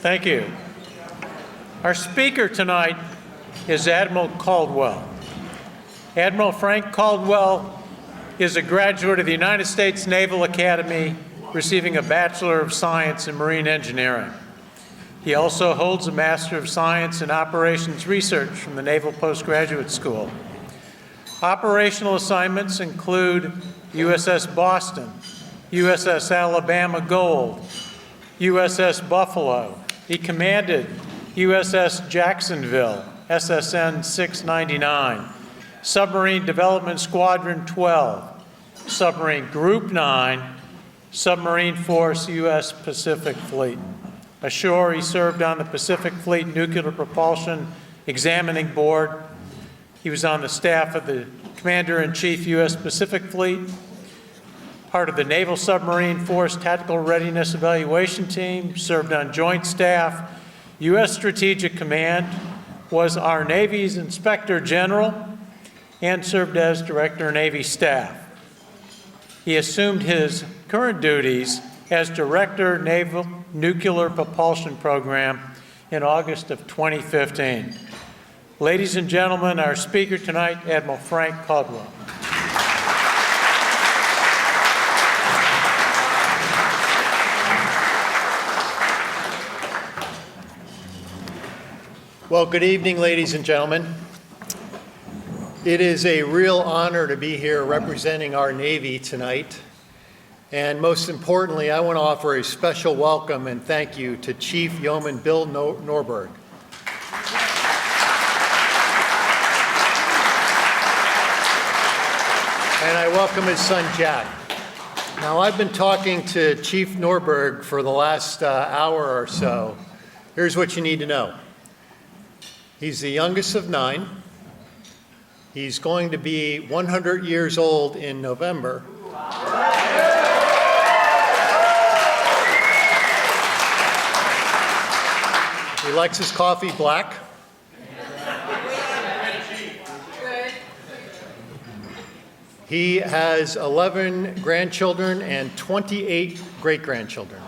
Thank you. Our speaker tonight is Admiral Caldwell. Admiral Frank Caldwell is a graduate of the United States Naval Academy, receiving a Bachelor of Science in Marine Engineering. He also holds a Master of Science in Operations Research from the Naval Postgraduate School. Operational assignments include USS Boston, USS Alabama Gold, USS Buffalo. He commanded USS Jacksonville, SSN 699, Submarine Development Squadron 12, Submarine Group 9, Submarine Force U.S. Pacific Fleet. Ashore, he served on the Pacific Fleet Nuclear Propulsion Examining Board. He was on the staff of the Commander-in-Chief U.S. Pacific Fleet, part of the Naval Submarine Force Tactical Readiness Evaluation Team, served on Joint Staff, U.S. Strategic Command, was our Navy's Inspector General, and served as Director of Navy Staff. He assumed his current duties as Director, Naval Nuclear Propulsion Program in August of 2015. Ladies and gentlemen, our speaker tonight, Admiral Frank Caldwell. Well, good evening, ladies and gentlemen. It is a real honor to be here representing our Navy tonight. And most importantly, I want to offer a special welcome and thank you to Chief Yeoman Bill Norberg. And I welcome his son, Jack. Now, I've been talking to Chief Norberg for the last hour or so. Here's what you need to know. He's the youngest of 9. He's going to be 100 years old in November. He likes his coffee black. He has 11 grandchildren and 28 great-grandchildren.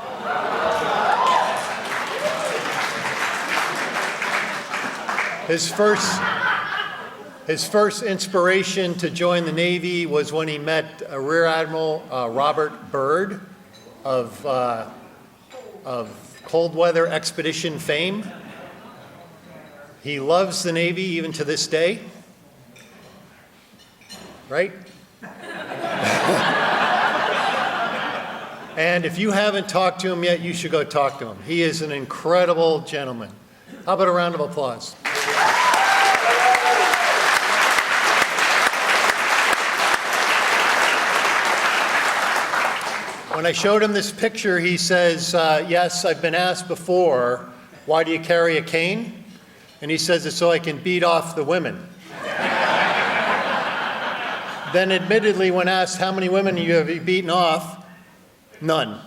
His first inspiration to join the Navy was when he met Rear Admiral Robert Byrd of cold weather expedition fame. He loves the Navy even to this day, right? And if you haven't talked to him yet, you should go talk to him. He is an incredible gentleman. How about a round of applause? When I showed him this picture, he says, yes, I've been asked before, why do you carry a cane? And he says, it's so I can beat off the women. Then admittedly, when asked how many women you have beaten off, none.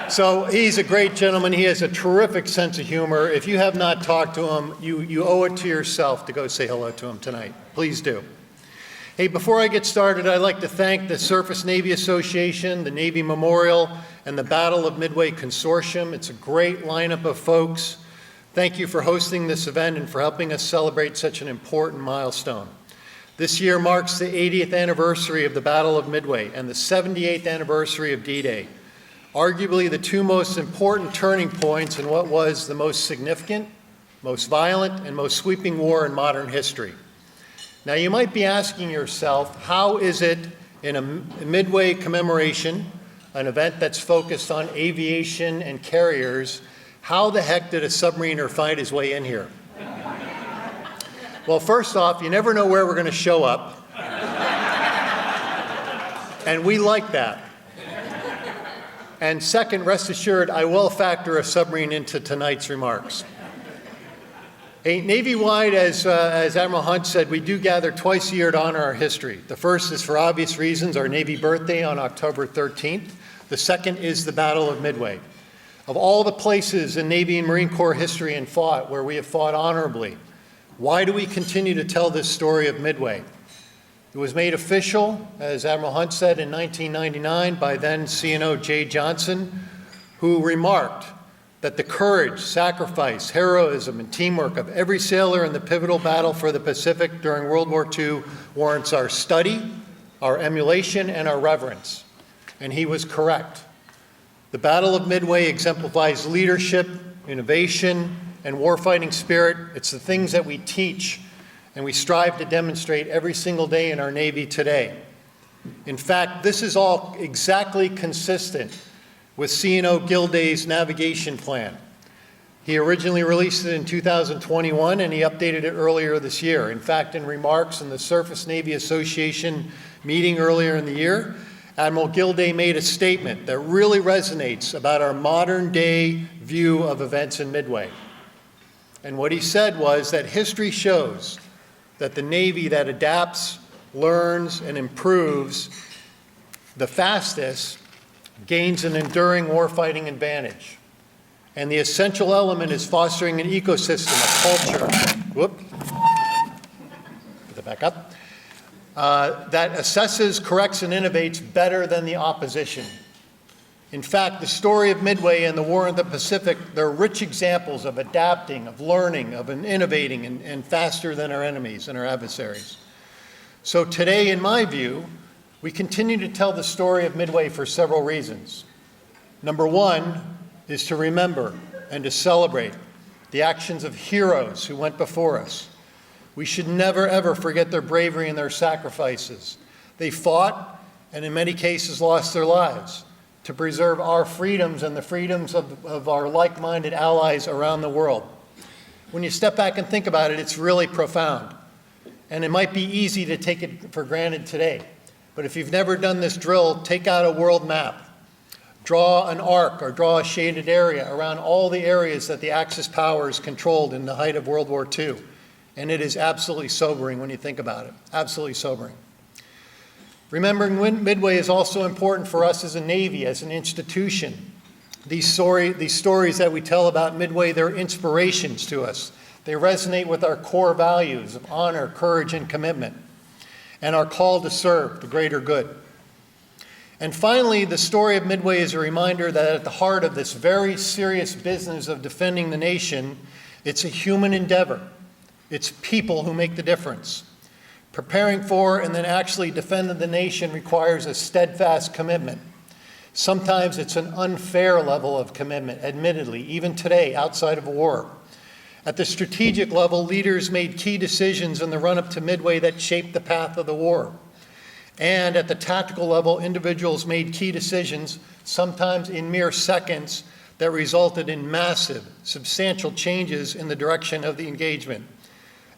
So he's a great gentleman. He has a terrific sense of humor. If you have not talked to him, you owe it to yourself to go say hello to him tonight. Please do. Hey, before I get started, I'd like to thank the Surface Navy Association, the Navy Memorial, and the Battle of Midway Consortium. It's a great lineup of folks. Thank you for hosting this event and for helping us celebrate such an important milestone. This year marks the 80th anniversary of the Battle of Midway and the 78th anniversary of D-Day, arguably the two most important turning points in what was the most significant, most violent, and most sweeping war in modern history. Now, you might be asking yourself, how is it in a Midway commemoration, an event that's focused on aviation and carriers, how the heck did a submariner find his way in here? Well, first off, you never know where we're going to show up. And we like that. And second, rest assured, I will factor a submarine into tonight's remarks. Navy-wide, as Admiral Hunt said, we do gather twice a year to honor our history. The first is, for obvious reasons, our Navy birthday on October 13th. The second is the Battle of Midway. Of all the places in Navy and Marine Corps history and where we have fought honorably, why do we continue to tell this story of Midway? It was made official, as Admiral Hunt said, in 1999 by then CNO Jay Johnson, who remarked, that the courage, sacrifice, heroism, and teamwork of every sailor in the pivotal battle for the Pacific during World War II warrants our study, our emulation, and our reverence. And he was correct. The Battle of Midway exemplifies leadership, innovation, and warfighting spirit. It's the things that we teach and we strive to demonstrate every single day in our Navy today. In fact, this is all exactly consistent with C&O Gilday's navigation plan. He originally released it in 2021 and he updated it earlier this year. In fact, in remarks in the Surface Navy Association meeting earlier in the year, Admiral Gilday made a statement that really resonates about our modern day view of events in Midway. And what he said was that history shows that the Navy that adapts, learns, and improves the fastest gains an enduring warfighting advantage. And the essential element is fostering an ecosystem, a culture, put that back up, that assesses, corrects, and innovates better than the opposition. In fact, the story of Midway and the War in the Pacific, they're rich examples of adapting, of learning, of innovating, and faster than our enemies and our adversaries. So today, in my view, we continue to tell the story of Midway for several reasons. Number one is to remember and to celebrate the actions of heroes who went before us. We should never, ever forget their bravery and their sacrifices. They fought, and in many cases lost their lives, to preserve our freedoms and the freedoms of our like-minded allies around the world. When you step back and think about it, it's really profound. And it might be easy to take it for granted today. But if you've never done this drill, take out a world map. Draw an arc or draw a shaded area around all the areas that the Axis powers controlled in the height of World War II. And it is absolutely sobering when you think about it. Absolutely sobering. Remembering Midway is also important for us as a Navy, as an institution. These stories that we tell about Midway, they're inspirations to us. They resonate with our core values of honor, courage, and commitment, and our call to serve the greater good. And finally, the story of Midway is a reminder that at the heart of this very serious business of defending the nation, it's a human endeavor. It's people who make the difference. Preparing for and then actually defending the nation requires a steadfast commitment. Sometimes it's an unfair level of commitment, admittedly, even today, outside of war. At the strategic level, leaders made key decisions in the run-up to Midway that shaped the path of the war. And at the tactical level, individuals made key decisions, sometimes in mere seconds, that resulted in massive, substantial changes in the direction of the engagement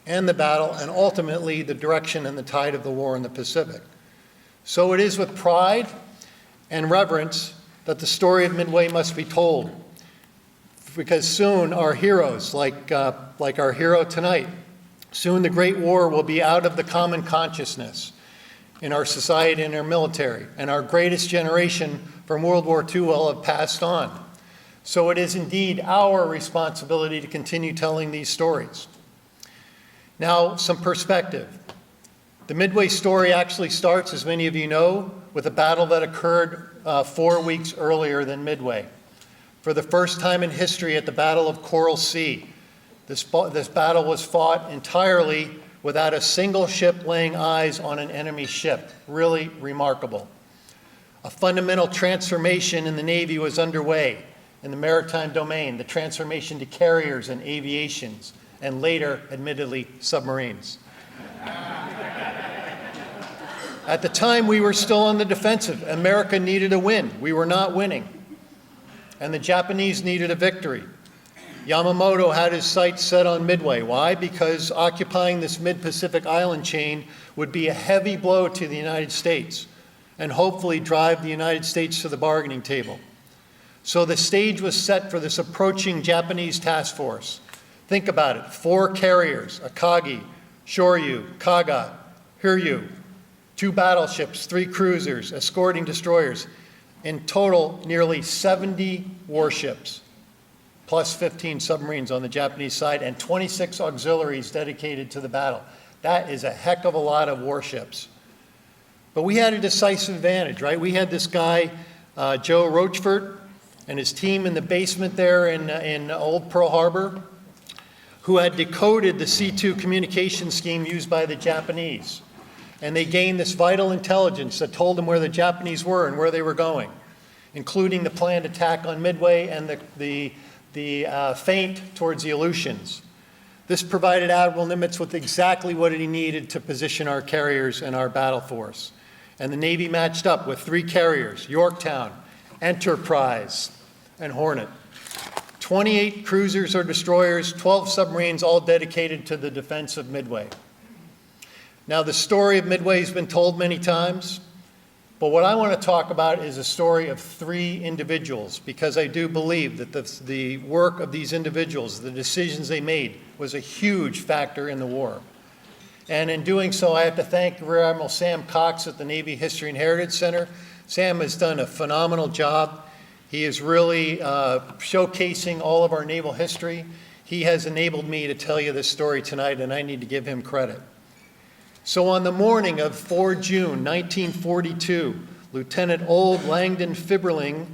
and the battle, and ultimately the direction and the tide of the war in the Pacific. So it is with pride and reverence that the story of Midway must be told, because soon our heroes, like our hero tonight, soon the Great War will be out of the common consciousness in our society and our military, and our greatest generation from World War II will have passed on. So it is indeed our responsibility to continue telling these stories. Now, some perspective. The Midway story actually starts, as many of you know, with a battle that occurred 4 weeks earlier than Midway. For the first time in history at the Battle of Coral Sea, this battle was fought entirely without a single ship laying eyes on an enemy ship. Really remarkable. A fundamental transformation in the Navy was underway in the maritime domain, the transformation to carriers and aviations, and later, admittedly, submarines. At the time, we were still on the defensive. America needed a win. We were not winning. And the Japanese needed a victory. Yamamoto had his sights set on Midway. Why? Because occupying this mid-Pacific island chain would be a heavy blow to the United States and hopefully drive the United States to the bargaining table. So the stage was set for this approaching Japanese task force. Think about it, 4 carriers, Akagi, Shoryu, Kaga, Hiryu, 2 battleships, 3 cruisers, escorting destroyers. In total, nearly 70 warships, plus 15 submarines on the Japanese side, and 26 auxiliaries dedicated to the battle. That is a heck of a lot of warships. But we had a decisive advantage, right? We had this guy, Joe Rochefort, and his team in the basement there in Old Pearl Harbor, who had decoded the C2 communication scheme used by the Japanese. And they gained this vital intelligence that told them where the Japanese were and where they were going, including the planned attack on Midway and the feint towards the Aleutians. This provided Admiral Nimitz with exactly what he needed to position our carriers and our battle force. And the Navy matched up with 3 carriers, Yorktown, Enterprise, and Hornet. 28 cruisers or destroyers, 12 submarines, all dedicated to the defense of Midway. Now, the story of Midway has been told many times, but what I want to talk about is a story of 3 individuals, because I do believe that the work of these individuals, the decisions they made, was a huge factor in the war. And in doing so, I have to thank Rear Admiral Sam Cox at the Navy History and Heritage Center. Sam has done a phenomenal job. He is really showcasing all of our naval history. He has enabled me to tell you this story tonight, and I need to give him credit. So on the morning of 4 June 1942, Lieutenant Old Langdon Fibberling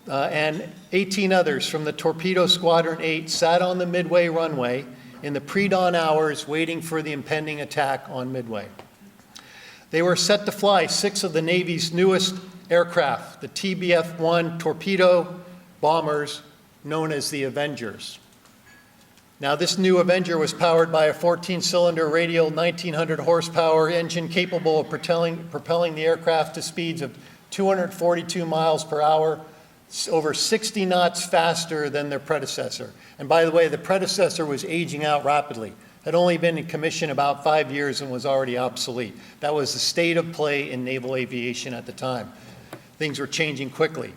and 18 others from the Torpedo Squadron 8 sat on the Midway runway in the pre-dawn hours waiting for the impending attack on Midway. They were set to fly 6 of the Navy's newest aircraft, the TBF-1 torpedo bombers known as the Avengers. Now, this new Avenger was powered by a 14-cylinder radial 1,900 horsepower engine capable of propelling the aircraft to speeds of 242 miles per hour, over 60 knots faster than their predecessor. And by the way, the predecessor was aging out rapidly, had only been in commission about 5 years and was already obsolete. That was the state of play in naval aviation at the time. Things were changing quickly.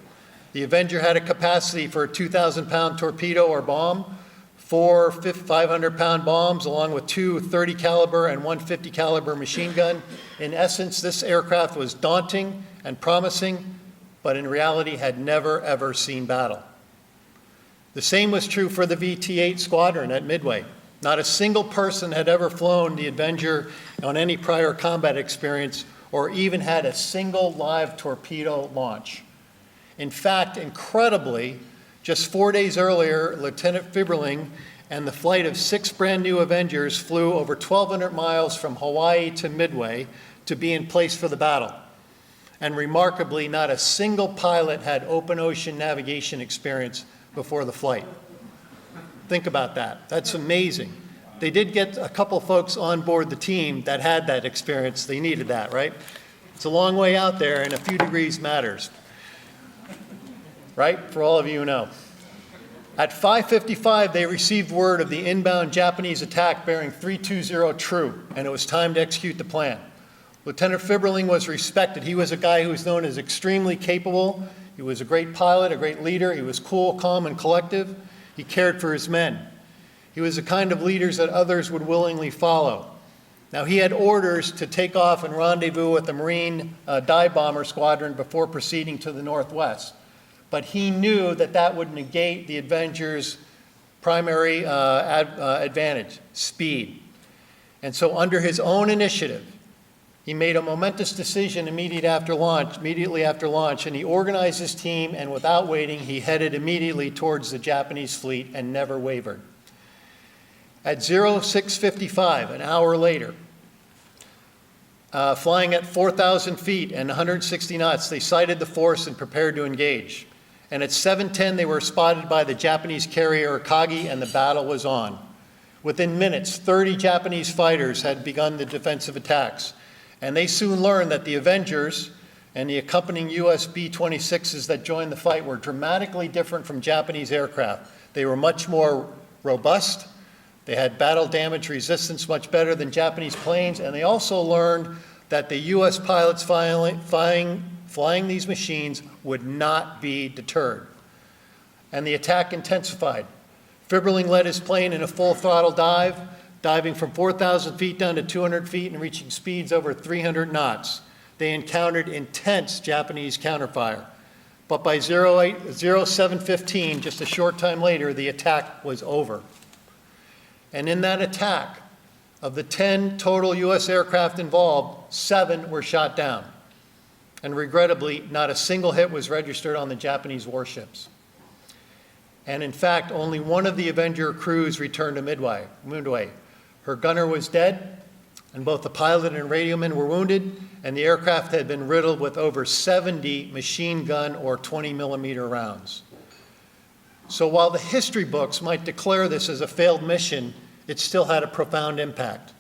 The Avenger had a capacity for a 2,000-pound torpedo or bomb, 4 500-pound bombs, along with 2 30 caliber and 1 50 caliber machine gun. In essence, this aircraft was daunting and promising, but in reality had never, ever seen battle. The same was true for the VT-8 squadron at Midway. Not a single person had ever flown the Avenger on any prior combat experience or even had a single live torpedo launch. In fact, incredibly, just 4 days earlier, Lieutenant Fibberling and the flight of 6 brand new Avengers flew over 1,200 miles from Hawaii to Midway to be in place for the battle. And remarkably, not a single pilot had open ocean navigation experience before the flight. Think about that. That's amazing. They did get a couple folks on board the team that had that experience. They needed that, right? It's a long way out there, and a few degrees matters. Right? For all of you who know. At 5:55, they received word of the inbound Japanese attack bearing 320 true, and it was time to execute the plan. Lieutenant Fibberling was respected. He was a guy who was known as extremely capable. He was a great pilot, a great leader. He was cool, calm, and collective. He cared for his men. He was the kind of leaders that others would willingly follow. Now, he had orders to take off and rendezvous with the Marine dive bomber squadron before proceeding to the northwest. But he knew that that would negate the Avenger's primary advantage, speed. And so under his own initiative, he made a momentous decision immediately after launch, and he organized his team, and without waiting, he headed immediately towards the Japanese fleet and never wavered. At 06:55, an hour later, flying at 4,000 feet and 160 knots, they sighted the force and prepared to engage. And at 7:10, they were spotted by the Japanese carrier Akagi, and the battle was on. Within minutes, 30 Japanese fighters had begun the defensive attacks. And they soon learned that the Avengers and the accompanying US B-26s that joined the fight were dramatically different from Japanese aircraft. They were much more robust. They had battle damage resistance much better than Japanese planes. And they also learned that the US pilots flying these machines would not be deterred. And the attack intensified. Fibberling led his plane in a full throttle dive, diving from 4,000 feet down to 200 feet and reaching speeds over 300 knots. They encountered intense Japanese counterfire. But by 07:15, just a short time later, the attack was over. And in that attack, of the 10 total US aircraft involved, 7 were shot down. And regrettably, not a single hit was registered on the Japanese warships. And in fact, only one of the Avenger crews returned to Midway. Her gunner was dead, and both the pilot and radioman were wounded, and the aircraft had been riddled with over 70 machine gun or 20-millimeter rounds. So while the history books might declare this as a failed mission, it still had a profound impact.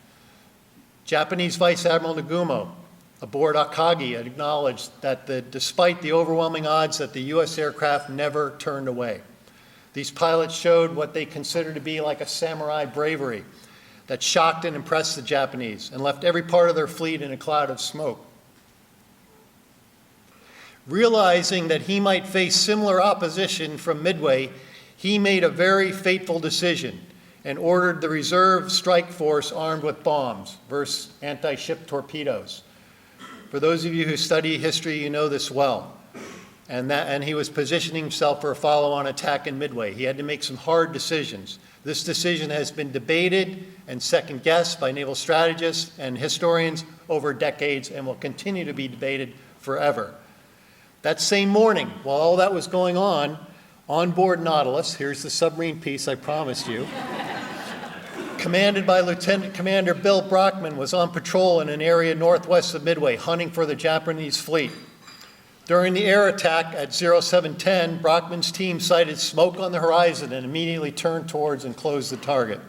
Japanese Vice Admiral Nagumo, aboard Akagi, had acknowledged that despite the overwhelming odds that the U.S. aircraft never turned away. These pilots showed what they considered to be like a samurai bravery that shocked and impressed the Japanese and left every part of their fleet in a cloud of smoke. Realizing that he might face similar opposition from Midway, he made a very fateful decision and ordered the reserve strike force armed with bombs versus anti-ship torpedoes. For those of you who study history, you know this well. And he was positioning himself for a follow-on attack in Midway. He had to make some hard decisions. This decision has been debated and second-guessed by naval strategists and historians over decades and will continue to be debated forever. That same morning, while all that was going on board Nautilus, here's the submarine piece I promised you, commanded by Lieutenant Commander Bill Brockman, was on patrol in an area northwest of Midway, hunting for the Japanese fleet. During the air attack at 0710, Brockman's team sighted smoke on the horizon and immediately turned towards and closed the target.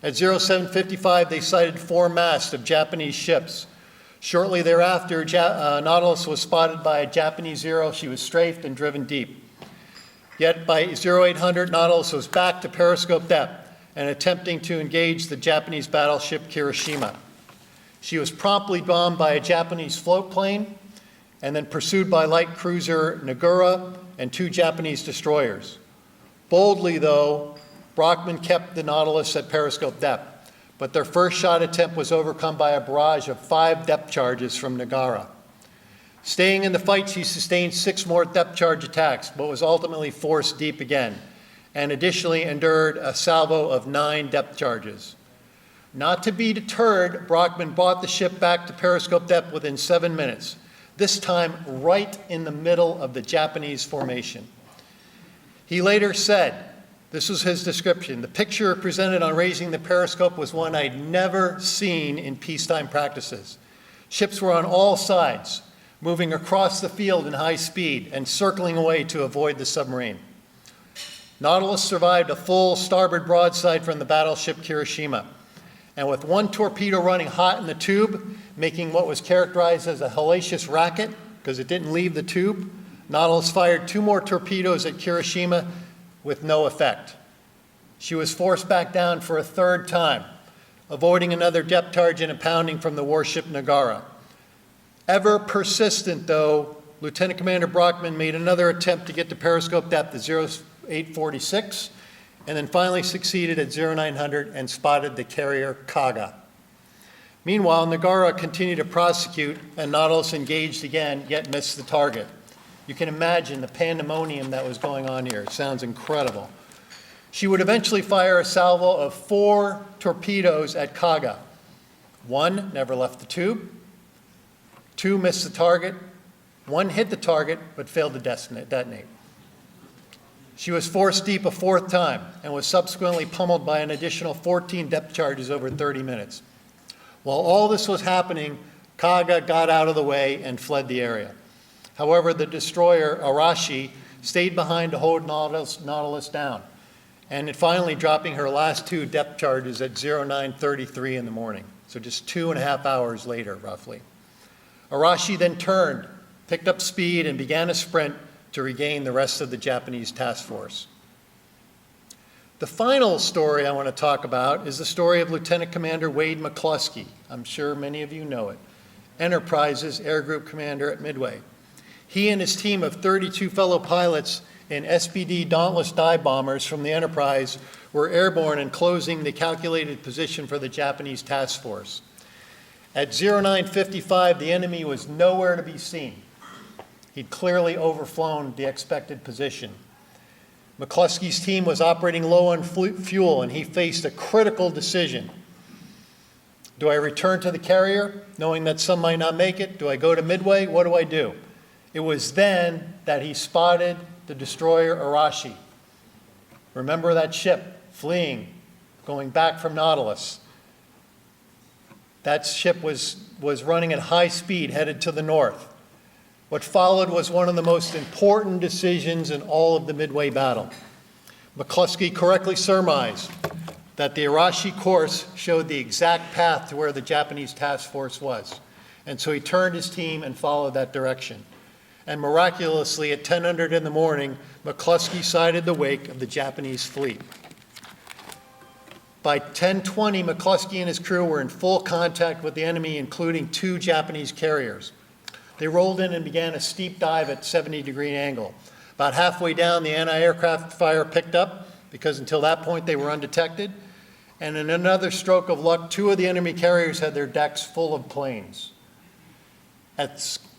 At 0755, they sighted 4 masts of Japanese ships. Shortly thereafter, Nautilus was spotted by a Japanese Zero. She was strafed and driven deep. Yet by 0800, Nautilus was back to periscope depth and attempting to engage the Japanese battleship Kirishima. She was promptly bombed by a Japanese float plane and then pursued by light cruiser Nagura and 2 Japanese destroyers. Boldly, though, Brockman kept the Nautilus at periscope depth, but their first shot attempt was overcome by a barrage of 5 depth charges from Nagara. Staying in the fight, she sustained 6 more depth charge attacks, but was ultimately forced deep again, and additionally endured a salvo of 9 depth charges. Not to be deterred, Brockman brought the ship back to periscope depth within 7 minutes, this time right in the middle of the Japanese formation. He later said, this was his description, the picture presented on raising the periscope was one I'd never seen in peacetime practices. Ships were on all sides, moving across the field in high speed and circling away to avoid the submarine. Nautilus survived a full starboard broadside from the battleship Kirishima, and with 1 torpedo running hot in the tube, making what was characterized as a hellacious racket because it didn't leave the tube, Nautilus fired 2 more torpedoes at Kirishima with no effect. She was forced back down for a 3rd time, avoiding another depth charge and a pounding from the warship Nagara. Ever persistent, though, Lieutenant Commander Brockman made another attempt to get to periscope depth at 0846, and then finally succeeded at 0900 and spotted the carrier Kaga. Meanwhile, Nagara continued to prosecute, and Nautilus engaged again, yet missed the target. You can imagine the pandemonium that was going on here. It sounds incredible. She would eventually fire a salvo of 4 torpedoes at Kaga. 1 never left the tube, 2 missed the target, 1 hit the target but failed to detonate. She was forced deep a 4th time and was subsequently pummeled by an additional 14 depth charges over 30 minutes. While all this was happening, Kaga got out of the way and fled the area. However, the destroyer Arashi stayed behind to hold Nautilus down, and it finally dropping her last 2 depth charges at 0933 in the morning, so just 2.5 hours later, roughly. Arashi then turned, picked up speed, and began a sprint to regain the rest of the Japanese task force. The final story I want to talk about is the story of Lieutenant Commander Wade Mccluskey. I'm sure many of you know it. Enterprise's Air Group Commander at Midway. He and his team of 32 fellow pilots in SPD Dauntless dive bombers from the Enterprise were airborne and closing the calculated position for the Japanese task force. At 0955, the enemy was nowhere to be seen. He'd clearly overflown the expected position. Mccluskey's team was operating low on fuel, and he faced a critical decision. Do I return to the carrier, knowing that some might not make it? Do I go to Midway? What do I do? It was then that he spotted the destroyer Arashi. Remember that ship fleeing, going back from Nautilus. That ship was running at high speed, headed to the north. What followed was one of the most important decisions in all of the Midway battle. Mccluskey correctly surmised that the Arashi course showed the exact path to where the Japanese task force was. And so he turned his team and followed that direction. And miraculously, at 10:00 in the morning, Mccluskey sighted the wake of the Japanese fleet. By 10:20, Mccluskey and his crew were in full contact with the enemy, including 2 Japanese carriers. They rolled in and began a steep dive at 70-degree angle. About halfway down, the anti-aircraft fire picked up, because until that point they were undetected. And in another stroke of luck, 2 of the enemy carriers had their decks full of planes.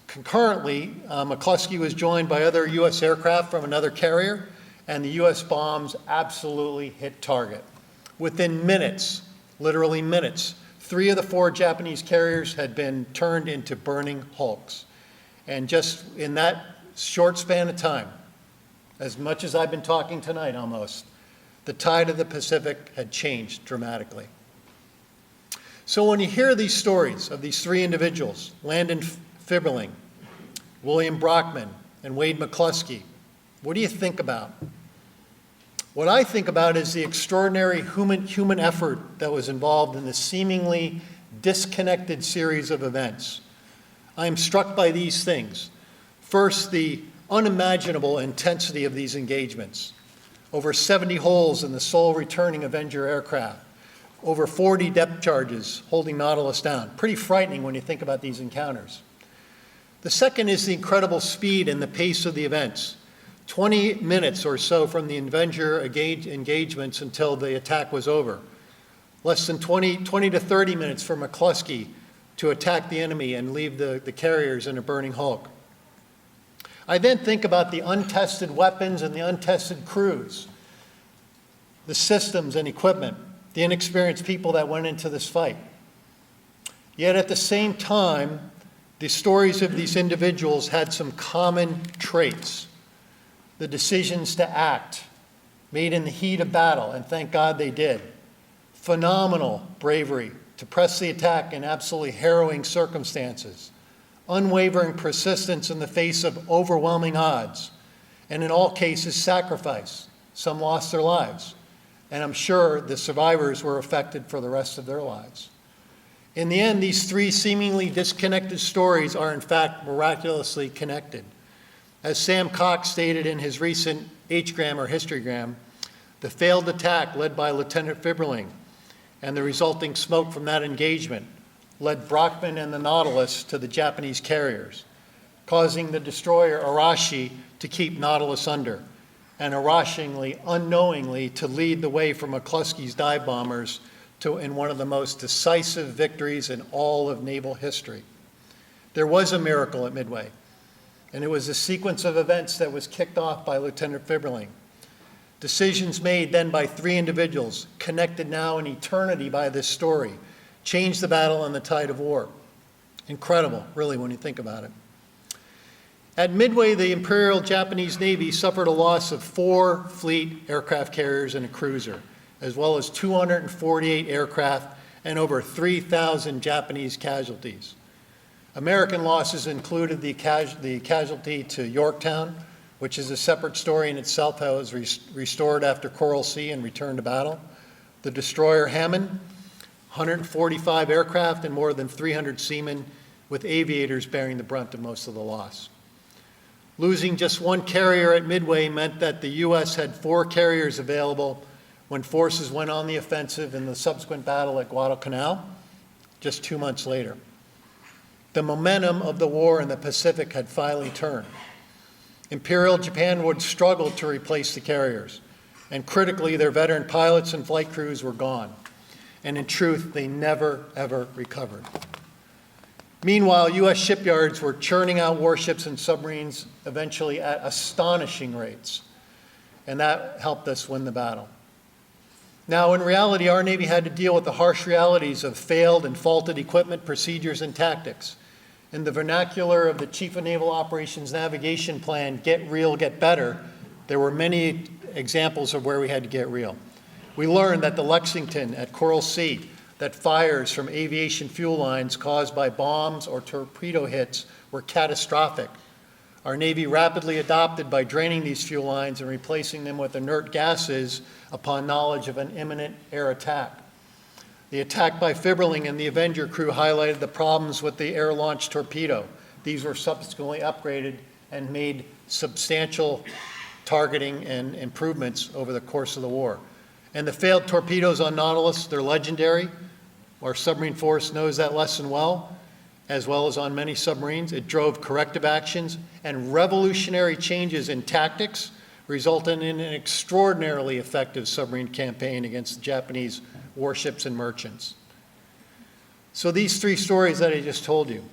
Concurrently, Mccluskey was joined by other U.S. aircraft from another carrier, and the U.S. bombs absolutely hit target. Within minutes, literally minutes, 3 of the 4 Japanese carriers had been turned into burning hulks. And just in that short span of time, as much as I've been talking tonight almost, the tide of the Pacific had changed dramatically. So when you hear these stories of these 3 individuals, Landon Fibberling, William Brockman, and Wade Mccluskey, what do you think about? What I think about is the extraordinary human effort that was involved in this seemingly disconnected series of events. I am struck by these things. First, the unimaginable intensity of these engagements. Over 70 holes in the sole returning Avenger aircraft. Over 40 depth charges holding Nautilus down. Pretty frightening when you think about these encounters. The second is the incredible speed and the pace of the events. 20 minutes or so from the Avenger engagements until the attack was over. Less than 20 to 30 minutes for Mccluskey to attack the enemy and leave the carriers in a burning hulk. I then think about the untested weapons and the untested crews, the systems and equipment, the inexperienced people that went into this fight. Yet at the same time, the stories of these individuals had some common traits. The decisions to act, made in the heat of battle, and thank God they did. Phenomenal bravery to press the attack in absolutely harrowing circumstances. Unwavering persistence in the face of overwhelming odds, and in all cases, sacrifice. Some lost their lives, and I'm sure the survivors were affected for the rest of their lives. In the end, these 3 seemingly disconnected stories are in fact miraculously connected. As Sam Cox stated in his recent H-gram or historygram, the failed attack led by Lieutenant Fibberling and the resulting smoke from that engagement led Brockman and the Nautilus to the Japanese carriers, causing the destroyer Arashi to keep Nautilus under, and Arashingly, unknowingly, to lead the way for Mccluskey's dive bombers in one of the most decisive victories in all of naval history. There was a miracle at Midway, and it was a sequence of events that was kicked off by Lieutenant Fibberling. Decisions made then by 3 individuals, connected now in eternity by this story, changed the battle and the tide of war. Incredible, really, when you think about it. At Midway, the Imperial Japanese Navy suffered a loss of 4 fleet aircraft carriers and a cruiser, as well as 248 aircraft and over 3,000 Japanese casualties. American losses included the casualty to Yorktown, which is a separate story in itself, how it was restored after Coral Sea and returned to battle. The destroyer Hammond, 145 aircraft and more than 300 seamen, with aviators bearing the brunt of most of the loss. Losing just 1 carrier at Midway meant that the U.S. had 4 carriers available when forces went on the offensive in the subsequent battle at Guadalcanal, just 2 months later. The momentum of the war in the Pacific had finally turned. Imperial Japan would struggle to replace the carriers, and critically, their veteran pilots and flight crews were gone. And in truth, they never, ever recovered. Meanwhile, U.S. shipyards were churning out warships and submarines eventually at astonishing rates, and that helped us win the battle. Now, in reality, our Navy had to deal with the harsh realities of failed and faulted equipment, procedures, and tactics. In the vernacular of the Chief of Naval Operations Navigation Plan, get real, get better, there were many examples of where we had to get real. We learned that the Lexington at Coral Sea, that fires from aviation fuel lines caused by bombs or torpedo hits were catastrophic. Our Navy rapidly adopted by draining these fuel lines and replacing them with inert gases upon knowledge of an imminent air attack. The attack by Fibberling and the Avenger crew highlighted the problems with the air-launched torpedo. These were subsequently upgraded and made substantial targeting and improvements over the course of the war. And the failed torpedoes on Nautilus, they're legendary. Our submarine force knows that lesson well as on many submarines. It drove corrective actions and revolutionary changes in tactics, resulting in an extraordinarily effective submarine campaign against the Japanese warships and merchants. So these three stories that I just told you,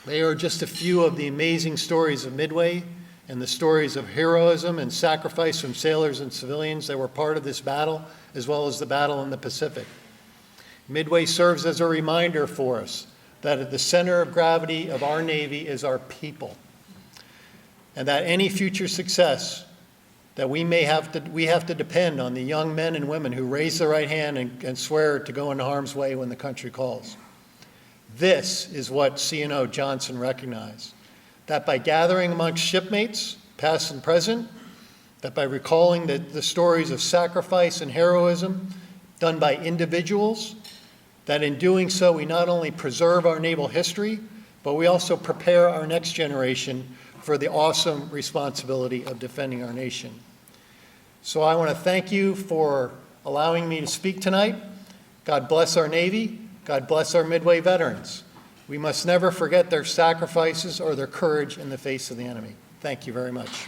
they are just a few of the amazing stories of Midway and the stories of heroism and sacrifice from sailors and civilians that were part of this battle, as well as the battle in the Pacific. Midway serves as a reminder for us that at the center of gravity of our Navy is our people, and that any future success that we have to depend on the young men and women who raise their right hand and swear to go into harm's way when the country calls. This is what C&O Johnson recognized, that by gathering amongst shipmates, past and present, that by recalling the stories of sacrifice and heroism done by individuals, that in doing so we not only preserve our naval history, but we also prepare our next generation for the awesome responsibility of defending our nation. So I want to thank you for allowing me to speak tonight. God bless our Navy. God bless our Midway veterans. We must never forget their sacrifices or their courage in the face of the enemy. Thank you very much.